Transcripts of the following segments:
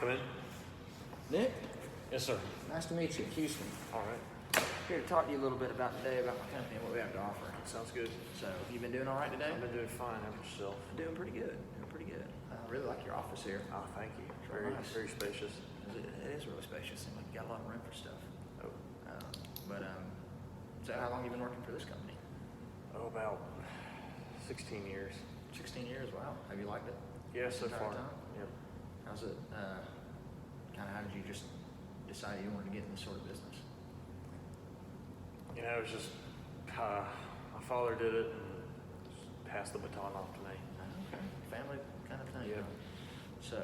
come in? Nick, Yes, sir. nice to meet you. Houston. All right. Here to talk to you a little bit about today, about my company and what we have to offer. Sounds good. So, you been doing all right today? I've been doing fine. How about yourself? Doing pretty good. Doing pretty good. I really like your office here. Oh, thank you. Sure, Very, nice. very spacious. It is really spacious. Seems like you got a lot of room for stuff. Oh, So how long have you been working for this company? about 16 years. 16 years. Wow. Have you liked it? Yeah, so Entire far. time? Yep. How's it? How did you just decide you wanted to get in this sort of business? You know, it's just my father did it and just passed the baton off to me. Okay. Family kind of thing. Yeah. So,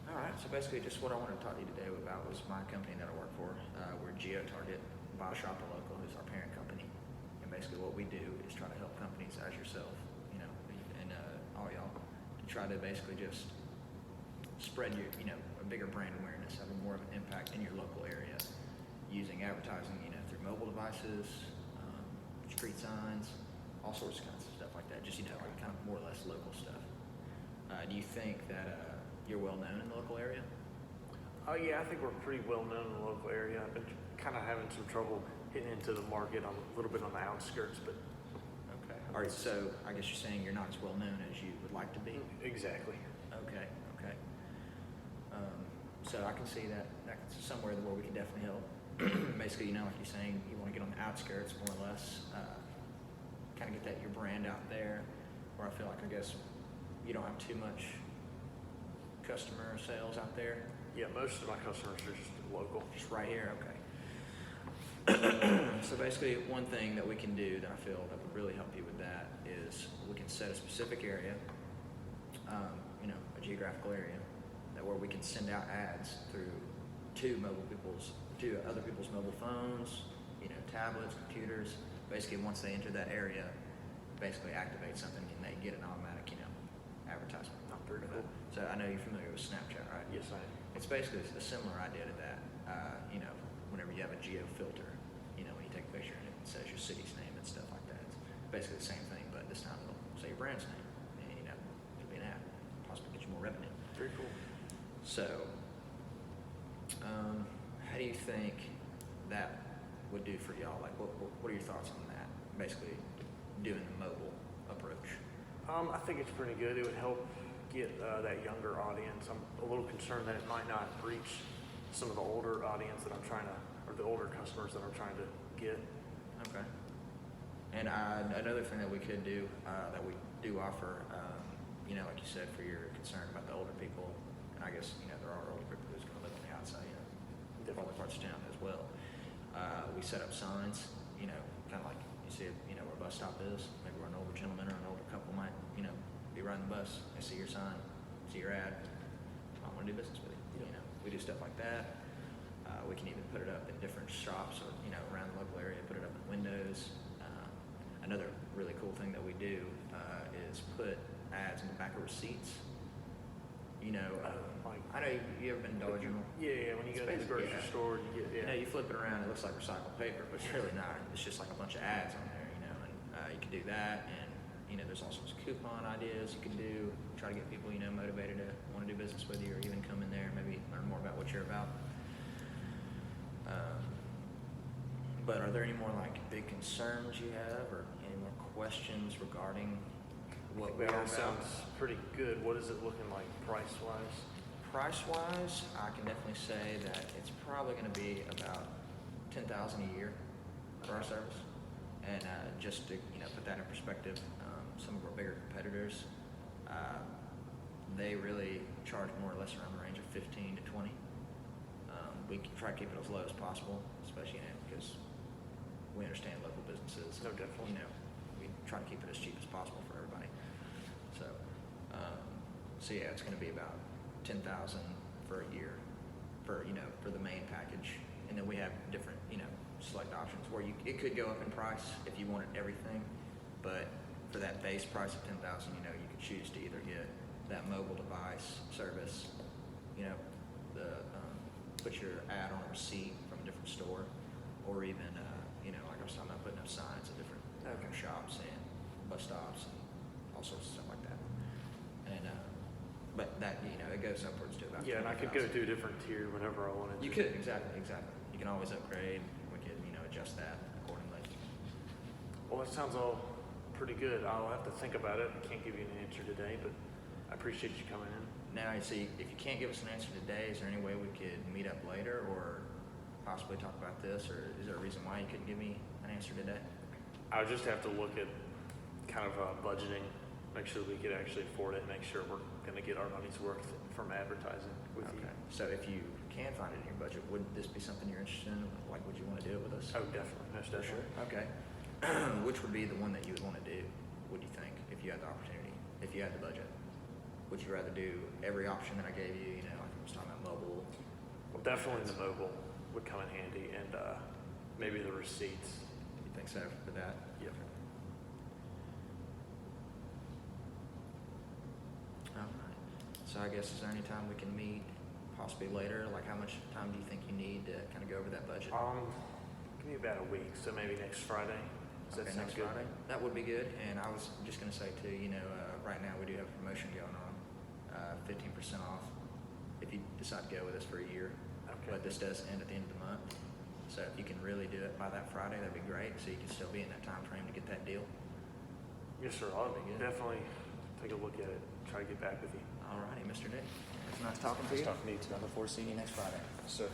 all right. So basically, just what I wanted to talk to you today about was my company that I work for. We're GeoTarget. Buy, Shop, and Local is our parent company, and basically what we do is try to help companies as yourself, and all y'all, to try to basically just spread your, a bigger brand awareness, having more of an impact in your local area, using advertising, through mobile devices, street signs, all sorts of kinds of stuff like that. Just like kind of more or less local stuff. Do you think that you're well known in the local area? Oh, yeah, I think we're pretty well known in the local area. I've been kind of having some trouble getting into the market a little bit on the outskirts, but Okay. All right. So I guess you're saying you're not as well known as you would like to be. exactly. Okay. Okay. So I can see that that's somewhere where we can definitely help. Basically, like you're saying, you want to get on the outskirts more or less, kind of get your brand out there. Where I feel like, I guess, you don't have too much customer sales out there. Yeah, most of my customers are just local. Just right here, okay. So basically, one thing that we can do that I feel that would really help you with that is we can set a specific area, a geographical area, that where we can send out ads to other people's mobile phones, tablets, computers. Basically, once they enter that area, basically activate something and they get an automatic, advertisement. Not pretty cool. So I know you're familiar with Snapchat, right? Yes, I am. It's basically a similar idea to that. Whenever you have a geo filter, when you take a picture and it says your city's name and stuff like that. It's basically the same thing, but this time it'll say your brand's name. And, it'll be an ad, possibly get you more revenue. Very cool. So, how do you think that would do for y'all? Like, what are your thoughts on that? Basically, doing the mobile approach. I think it's pretty good. It would help get that younger audience. I'm a little concerned that it might not reach some of the older audience that I'm trying to, or the older customers that I'm trying to get. Okay. And another thing that we could do, that we do offer, like you said, for your concern about the older people, and I guess, there are older people who's going to live on the outside, different parts of town as well. We set up signs, kind of like you see, where a bus stop is, maybe where an older gentleman or an older couple might, be riding the bus. They see your sign, see your ad, I want to do business with you. We do stuff like that. We can even put it up in different shops or, around the local area, put it up in windows. Another really cool thing that we do is put ads in the back of receipts. I know you ever been to Dollar General? Yeah, when you go to the grocery store, you get, You flip it around, it looks like recycled paper, but it's really not. It's just like a bunch of ads on there, and you can do that. And, there's all sorts of coupon ideas you can do, try to get people, motivated to want to do business with you or even come in there and maybe learn more about what you're about. But are there any more big concerns you have or any more questions regarding what we that are all about? sounds pretty good. What is it looking like price-wise? Price-wise, I can definitely say that it's probably going to be about $10,000 a year for our service. And just to put that in perspective, some of our bigger competitors, they really charge more or less around the range of 15 to 20. We can try to keep it as low as possible, especially because we understand local businesses. No, definitely. We try to keep it as cheap as possible for everybody. So, yeah, it's going to be about $10,000 for a year for the main package, and then we have different select options where it could go up in price if you wanted everything, but for that base price of $10,000, you could choose to either get that mobile device service, put your ad on a receipt from a different store, or even like I was talking about, putting up signs at different shops and bus stops and all sorts of stuff like that. And but that goes upwards to about. Yeah, and I could go 20,000. to a different tier whenever I wanted to. You could, exactly. You can always upgrade. We could, adjust that accordingly. Well, that sounds all pretty good. I'll have to think about it. I can't give you an answer today, but I appreciate you coming in. Now, you see, if you can't give us an answer today, is there any way we could meet up later or possibly talk about this? Or is there a reason why you couldn't give me an answer today? I would just have to look at kind of budgeting, make sure we could actually afford it, and make sure we're going to get our money's worth from advertising with you. Okay. So if you can find it in your budget, would this be something you're interested in? Like, would you want to do it with us? Oh, definitely. Most definitely. Okay. Which would be the one that you would want to do, would you think, if you had the opportunity, if you had the budget? Would you rather do every option that I gave you, like I was talking about mobile? Well, definitely the mobile would come in handy, and maybe the receipts. You think so for that? Yep. All right. So I guess, is there any time we can meet, possibly later? Like, how much time do you think you need to kind of go over that budget? Give me about a week, so maybe next Friday. Does that Okay, sound next good? Friday? That would be good. And I was just going to say too, right now we do have a promotion going on, 15% off if you decide to go with us for a year. Okay. But this does end at the end of the month. So if you can really do it by that Friday, that'd be great. So you can still be in that time frame to get that deal. Yes, sir. I'll That'd be good. definitely take a look at it. Try to get back with you. All righty, Mr. Nick. It's nice talking to you. Talking to you too. I look forward to seeing you next Friday. So.